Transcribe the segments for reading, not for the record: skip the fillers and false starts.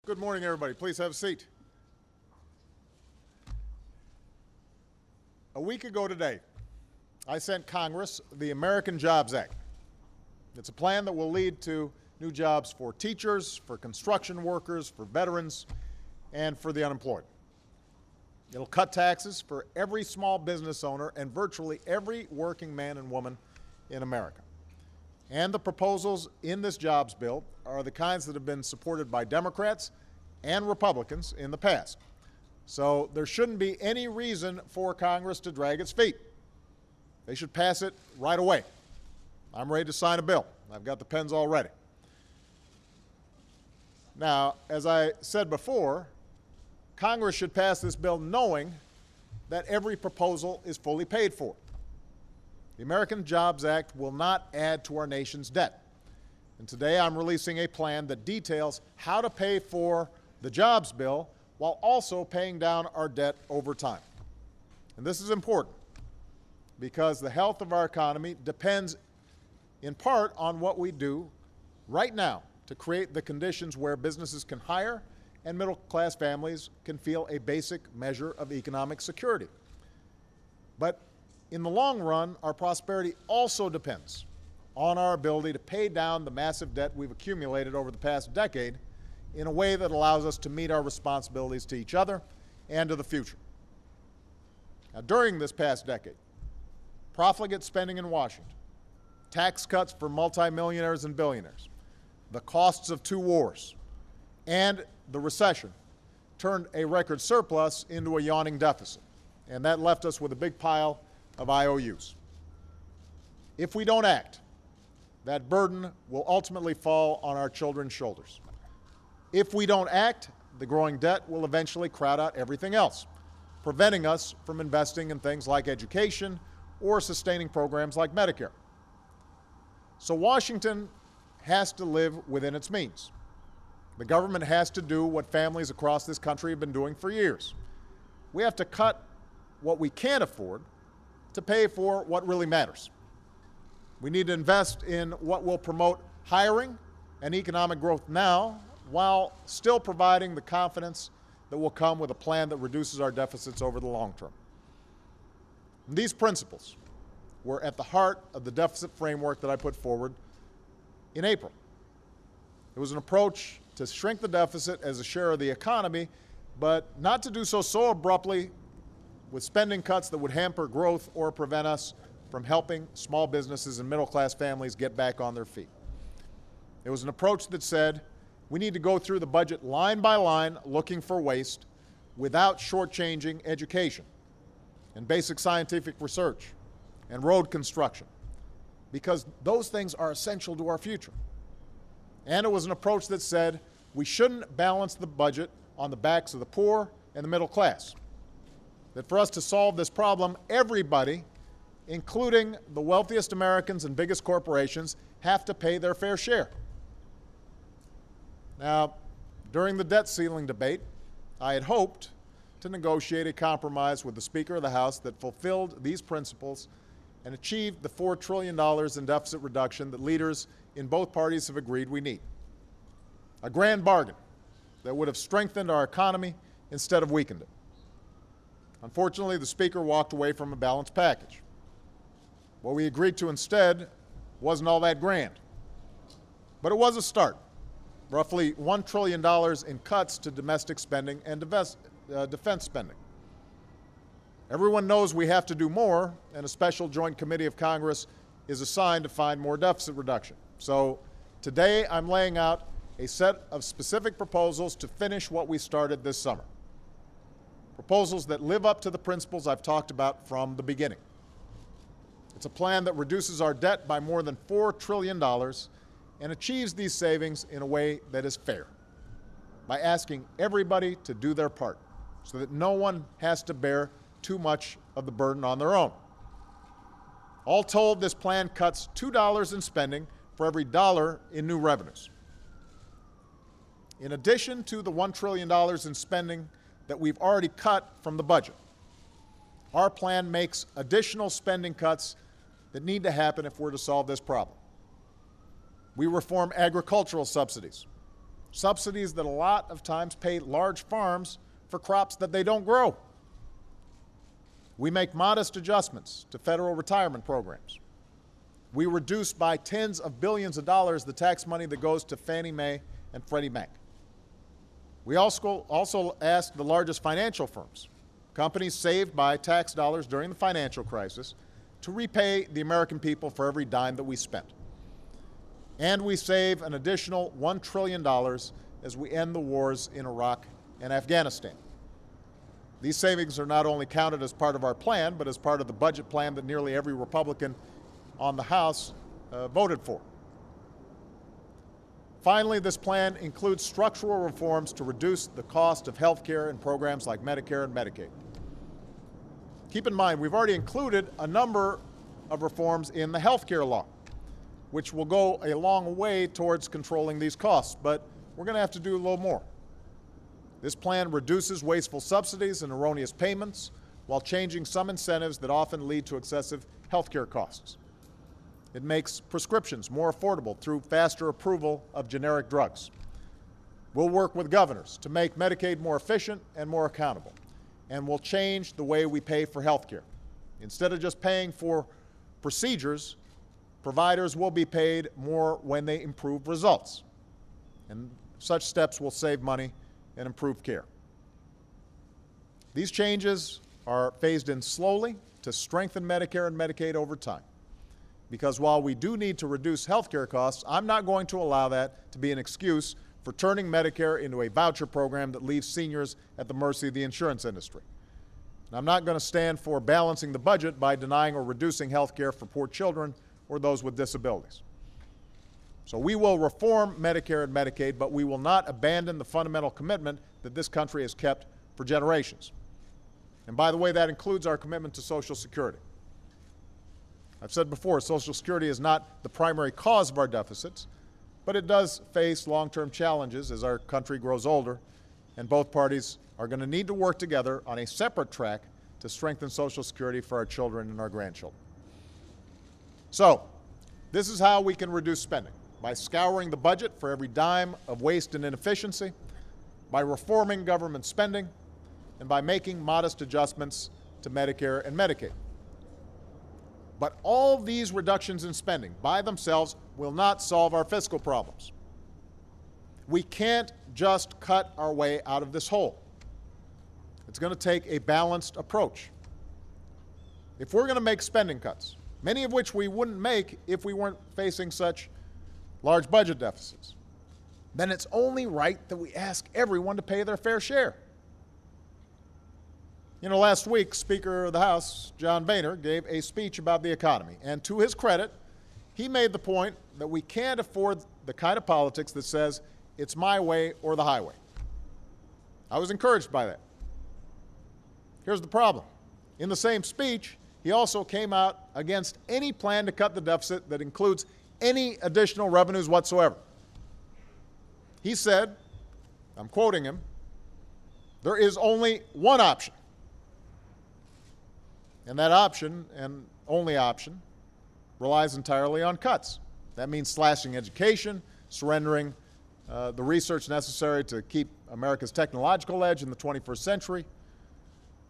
Good morning, everybody. Please have a seat. A week ago today, I sent Congress the American Jobs Act. It's a plan that will lead to new jobs for teachers, for construction workers, for veterans, and for the unemployed. It'll cut taxes for every small business owner and virtually every working man and woman in America. And the proposals in this jobs bill are the kinds that have been supported by Democrats and Republicans in the past. So there shouldn't be any reason for Congress to drag its feet. They should pass it right away. I'm ready to sign a bill. I've got the pens all ready. Now, as I said before, Congress should pass this bill knowing that every proposal is fully paid for. The American Jobs Act will not add to our nation's debt. And today I'm releasing a plan that details how to pay for the jobs bill while also paying down our debt over time. And this is important because the health of our economy depends in part on what we do right now to create the conditions where businesses can hire and middle-class families can feel a basic measure of economic security. But in the long run, our prosperity also depends on our ability to pay down the massive debt we've accumulated over the past decade in a way that allows us to meet our responsibilities to each other and to the future. Now, during this past decade, profligate spending in Washington, tax cuts for multimillionaires and billionaires, the costs of two wars, and the recession turned a record surplus into a yawning deficit, and that left us with a big pile of IOUs. If we don't act, that burden will ultimately fall on our children's shoulders. If we don't act, the growing debt will eventually crowd out everything else, preventing us from investing in things like education or sustaining programs like Medicare. So Washington has to live within its means. The government has to do what families across this country have been doing for years. We have to cut what we can't afford to pay for what really matters. We need to invest in what will promote hiring and economic growth now while still providing the confidence that will come with a plan that reduces our deficits over the long term. And these principles were at the heart of the deficit framework that I put forward in April. It was an approach to shrink the deficit as a share of the economy, but not to do so abruptly with spending cuts that would hamper growth or prevent us from helping small businesses and middle-class families get back on their feet. It was an approach that said we need to go through the budget line by line looking for waste without shortchanging education and basic scientific research and road construction, because those things are essential to our future. And it was an approach that said we shouldn't balance the budget on the backs of the poor and the middle class. That for us to solve this problem, everybody, including the wealthiest Americans and biggest corporations, have to pay their fair share. Now, during the debt ceiling debate, I had hoped to negotiate a compromise with the Speaker of the House that fulfilled these principles and achieved the $4 trillion in deficit reduction that leaders in both parties have agreed we need. A grand bargain that would have strengthened our economy instead of weakened it. Unfortunately, the Speaker walked away from a balanced package. What we agreed to instead wasn't all that grand, but it was a start. Roughly $1 trillion in cuts to domestic spending and defense spending. Everyone knows we have to do more, and a special joint committee of Congress is assigned to find more deficit reduction. So today I'm laying out a set of specific proposals to finish what we started this summer. Proposals that live up to the principles I've talked about from the beginning. It's a plan that reduces our debt by more than $4 trillion and achieves these savings in a way that is fair, by asking everybody to do their part so that no one has to bear too much of the burden on their own. All told, this plan cuts $2 in spending for every dollar in new revenues. In addition to the $1 trillion in spending that we've already cut from the budget, our plan makes additional spending cuts that need to happen if we're to solve this problem. We reform agricultural subsidies subsidies that a lot of times pay large farms for crops that they don't grow. We make modest adjustments to federal retirement programs. We reduce by tens of billions of dollars the tax money that goes to Fannie Mae and Freddie Mac. We also asked the largest financial firms, companies saved by tax dollars during the financial crisis, to repay the American people for every dime that we spent. And we save an additional $1 trillion as we end the wars in Iraq and Afghanistan. These savings are not only counted as part of our plan, but as part of the budget plan that nearly every Republican on the House voted for. Finally, this plan includes structural reforms to reduce the cost of health care and programs like Medicare and Medicaid. Keep in mind, we've already included a number of reforms in the health care law, which will go a long way towards controlling these costs, but we're going to have to do a little more. This plan reduces wasteful subsidies and erroneous payments while changing some incentives that often lead to excessive health care costs. It makes prescriptions more affordable through faster approval of generic drugs. We'll work with governors to make Medicaid more efficient and more accountable, and we'll change the way we pay for health care. Instead of just paying for procedures, providers will be paid more when they improve results, and such steps will save money and improve care. These changes are phased in slowly to strengthen Medicare and Medicaid over time. Because while we do need to reduce health care costs, I'm not going to allow that to be an excuse for turning Medicare into a voucher program that leaves seniors at the mercy of the insurance industry. And I'm not going to stand for balancing the budget by denying or reducing health care for poor children or those with disabilities. So we will reform Medicare and Medicaid, but we will not abandon the fundamental commitment that this country has kept for generations. And by the way, that includes our commitment to Social Security. I've said before, Social Security is not the primary cause of our deficits, but it does face long-term challenges as our country grows older, and both parties are going to need to work together on a separate track to strengthen Social Security for our children and our grandchildren. So, this is how we can reduce spending: by scouring the budget for every dime of waste and inefficiency, by reforming government spending, and by making modest adjustments to Medicare and Medicaid. But all these reductions in spending by themselves will not solve our fiscal problems. We can't just cut our way out of this hole. It's going to take a balanced approach. If we're going to make spending cuts, many of which we wouldn't make if we weren't facing such large budget deficits, then it's only right that we ask everyone to pay their fair share. You know, last week, Speaker of the House, John Boehner, gave a speech about the economy. And to his credit, he made the point that we can't afford the kind of politics that says it's my way or the highway. I was encouraged by that. Here's the problem. In the same speech, he also came out against any plan to cut the deficit that includes any additional revenues whatsoever. He said, I'm quoting him, "There is only one option. And that option, and only option, relies entirely on cuts. That means slashing education, surrendering the research necessary to keep America's technological edge in the 21st century,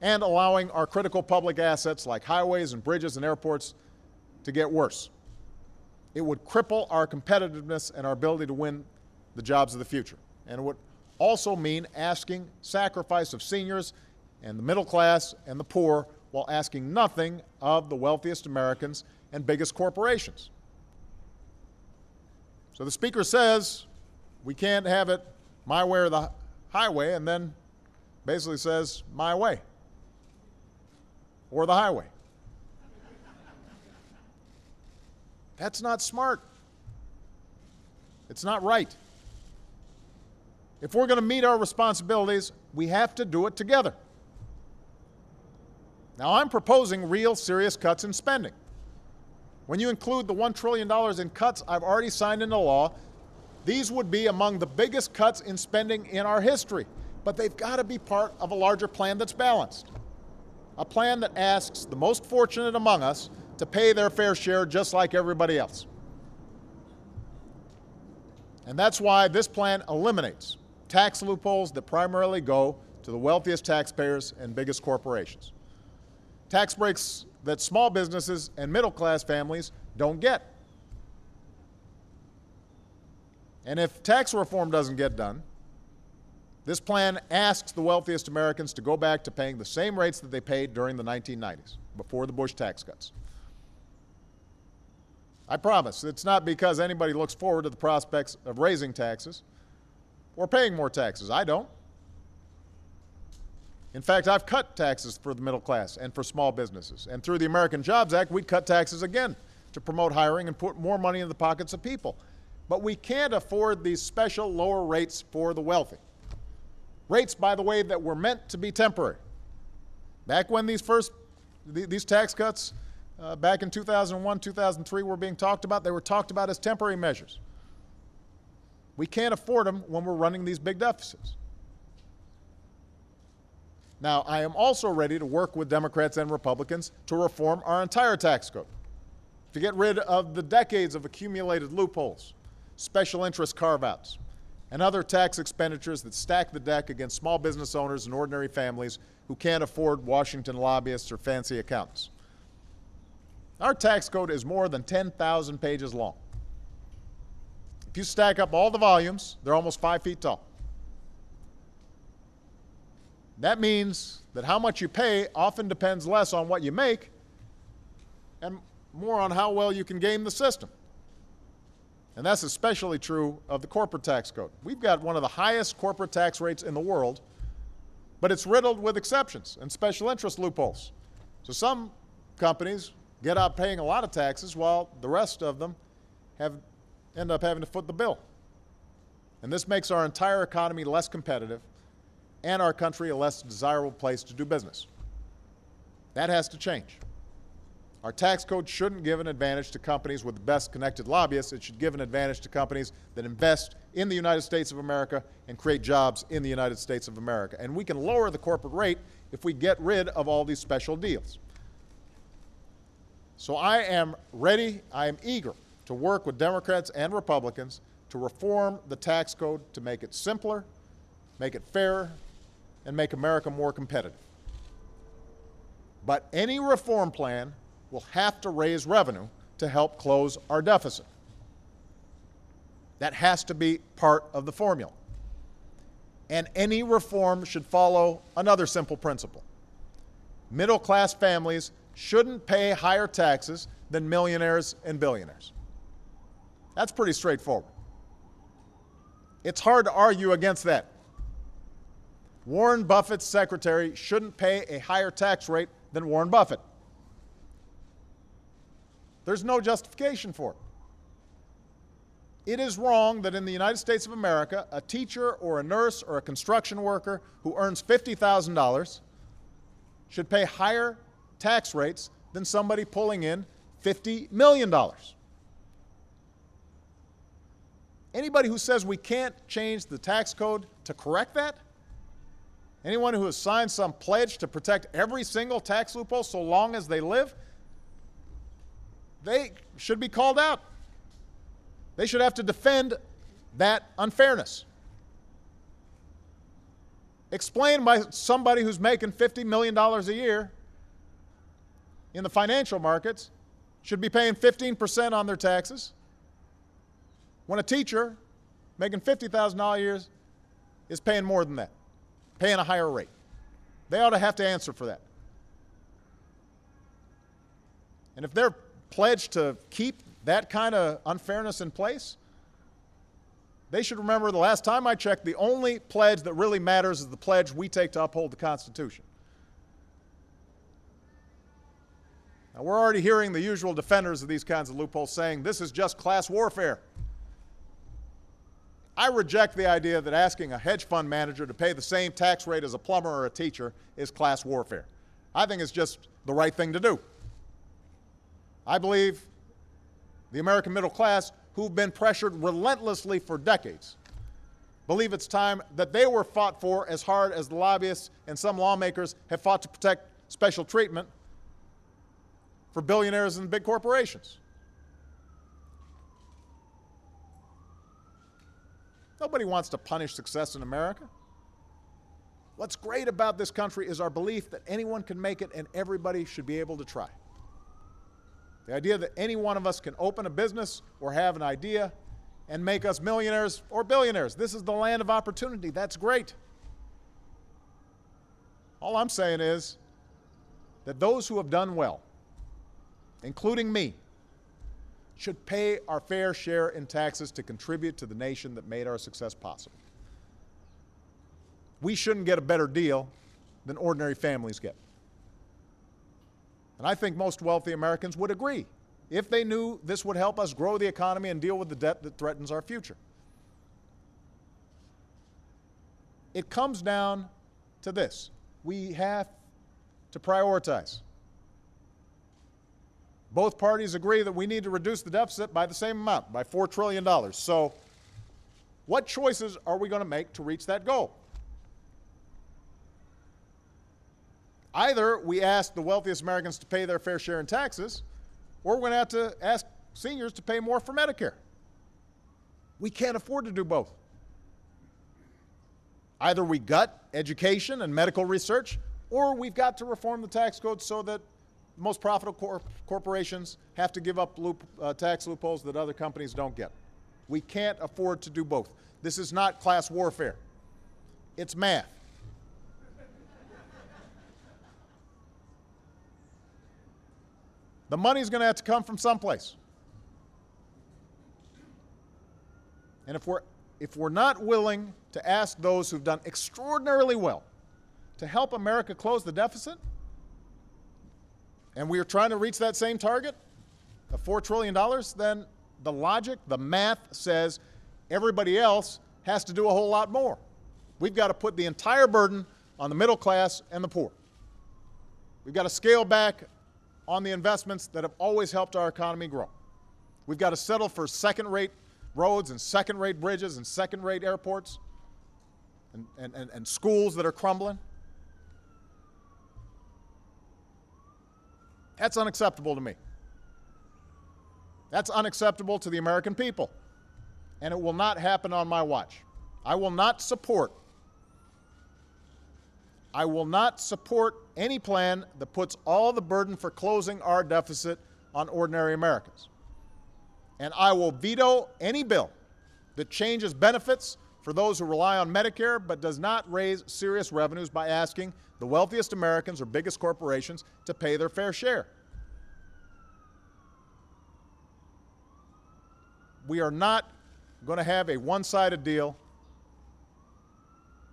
and allowing our critical public assets like highways and bridges and airports to get worse. It would cripple our competitiveness and our ability to win the jobs of the future. And it would also mean asking sacrifice of seniors and the middle class and the poor, while asking nothing of the wealthiest Americans and biggest corporations." So the Speaker says we can't have it my way or the highway, and then basically says my way or the highway. That's not smart. It's not right. If we're going to meet our responsibilities, we have to do it together. Now, I'm proposing real serious cuts in spending. When you include the $1 trillion in cuts I've already signed into law, these would be among the biggest cuts in spending in our history. But they've got to be part of a larger plan that's balanced. A plan that asks the most fortunate among us to pay their fair share just like everybody else. And that's why this plan eliminates tax loopholes that primarily go to the wealthiest taxpayers and biggest corporations. Tax breaks that small businesses and middle-class families don't get. And if tax reform doesn't get done, this plan asks the wealthiest Americans to go back to paying the same rates that they paid during the 1990s, before the Bush tax cuts. I promise, it's not because anybody looks forward to the prospects of raising taxes or paying more taxes. I don't. In fact, I've cut taxes for the middle class and for small businesses. And through the American Jobs Act, we'd cut taxes again to promote hiring and put more money in the pockets of people. But we can't afford these special lower rates for the wealthy. Rates, by the way, that were meant to be temporary. Back when these tax cuts back in 2001, 2003 were being talked about, they were talked about as temporary measures. We can't afford them when we're running these big deficits. Now, I am also ready to work with Democrats and Republicans to reform our entire tax code, to get rid of the decades of accumulated loopholes, special interest carve-outs, and other tax expenditures that stack the deck against small business owners and ordinary families who can't afford Washington lobbyists or fancy accountants. Our tax code is more than 10,000 pages long. If you stack up all the volumes, they're almost 5 feet tall. That means that how much you pay often depends less on what you make and more on how well you can game the system. And that's especially true of the corporate tax code. We've got one of the highest corporate tax rates in the world, but it's riddled with exceptions and special interest loopholes. So some companies get out paying a lot of taxes while the rest of them end up having to foot the bill. And this makes our entire economy less competitive and our country a less desirable place to do business. That has to change. Our tax code shouldn't give an advantage to companies with the best connected lobbyists. It should give an advantage to companies that invest in the United States of America and create jobs in the United States of America. And we can lower the corporate rate if we get rid of all these special deals. So I am ready, I am eager to work with Democrats and Republicans to reform the tax code to make it simpler, make it fairer, and make America more competitive. But any reform plan will have to raise revenue to help close our deficit. That has to be part of the formula. And any reform should follow another simple principle. Middle-class families shouldn't pay higher taxes than millionaires and billionaires. That's pretty straightforward. It's hard to argue against that. Warren Buffett's secretary shouldn't pay a higher tax rate than Warren Buffett. There's no justification for it. It is wrong that in the United States of America, a teacher or a nurse or a construction worker who earns $50,000 should pay higher tax rates than somebody pulling in $50 million. Anybody who says we can't change the tax code to correct that, anyone who has signed some pledge to protect every single tax loophole so long as they live, they should be called out. They should have to defend that unfairness. Explained by somebody who's making $50 million a year in the financial markets should be paying 15% on their taxes, when a teacher making $50,000 a year is paying more than that, paying a higher rate. They ought to have to answer for that. And if they're pledged to keep that kind of unfairness in place, they should remember the last time I checked, the only pledge that really matters is the pledge we take to uphold the Constitution. Now, we're already hearing the usual defenders of these kinds of loopholes saying this is just class warfare. I reject the idea that asking a hedge fund manager to pay the same tax rate as a plumber or a teacher is class warfare. I think it's just the right thing to do. I believe the American middle class, who've been pressured relentlessly for decades, believe it's time that they were fought for as hard as the lobbyists and some lawmakers have fought to protect special treatment for billionaires and big corporations. Nobody wants to punish success in America. What's great about this country is our belief that anyone can make it and everybody should be able to try. The idea that any one of us can open a business or have an idea and make us millionaires or billionaires. This is the land of opportunity. That's great. All I'm saying is that those who have done well, including me, should pay our fair share in taxes to contribute to the nation that made our success possible. We shouldn't get a better deal than ordinary families get. And I think most wealthy Americans would agree if they knew this would help us grow the economy and deal with the debt that threatens our future. It comes down to this. We have to prioritize. Both parties agree that we need to reduce the deficit by the same amount, by $4 trillion. So what choices are we going to make to reach that goal? Either we ask the wealthiest Americans to pay their fair share in taxes, or we're going to have to ask seniors to pay more for Medicare. We can't afford to do both. Either we gut education and medical research, or we've got to reform the tax code so that most profitable corporations have to give up tax loopholes that other companies don't get. We can't afford to do both. This is not class warfare. It's math. The money's going to have to come from someplace. And if we're not willing to ask those who've done extraordinarily well to help America close the deficit, and we are trying to reach that same target of $4 trillion, then the logic, the math says everybody else has to do a whole lot more. We've got to put the entire burden on the middle class and the poor. We've got to scale back on the investments that have always helped our economy grow. We've got to settle for second-rate roads and second-rate bridges and second-rate airports and schools that are crumbling. That's unacceptable to me. That's unacceptable to the American people. And it will not happen on my watch. I will not support any plan that puts all the burden for closing our deficit on ordinary Americans. And I will veto any bill that changes benefits for those who rely on Medicare but does not raise serious revenues by asking the wealthiest Americans or biggest corporations to pay their fair share. We are not going to have a one-sided deal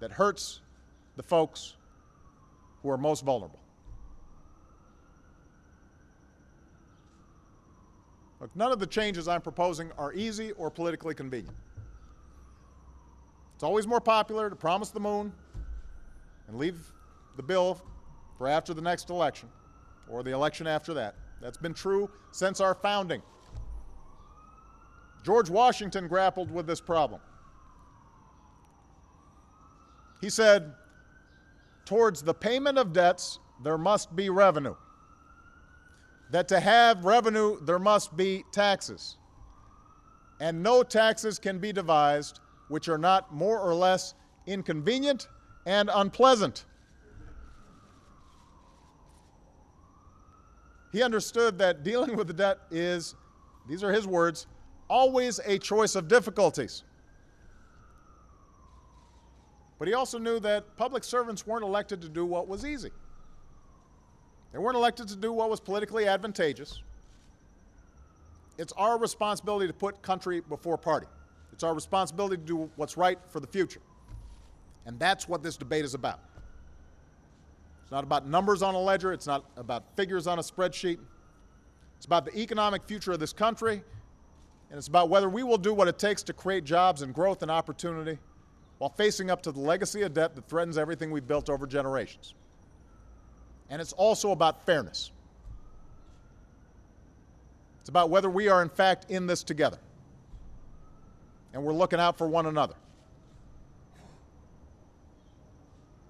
that hurts the folks who are most vulnerable. Look, none of the changes I'm proposing are easy or politically convenient. It's always more popular to promise the moon and leave the bill for after the next election or the election after that. That's been true since our founding. George Washington grappled with this problem. He said, "Towards the payment of debts, there must be revenue. That to have revenue, there must be taxes. And no taxes can be devised which are not more or less inconvenient and unpleasant." He understood that dealing with the debt is, these are his words, always a choice of difficulties. But he also knew that public servants weren't elected to do what was easy. They weren't elected to do what was politically advantageous. It's our responsibility to put country before party. It's our responsibility to do what's right for the future. And that's what this debate is about. It's not about numbers on a ledger. It's not about figures on a spreadsheet. It's about the economic future of this country, and it's about whether we will do what it takes to create jobs and growth and opportunity while facing up to the legacy of debt that threatens everything we've built over generations. And it's also about fairness. It's about whether we are in fact in this together and we're looking out for one another.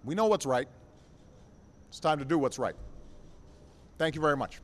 We know what's right. It's time to do what's right. Thank you very much.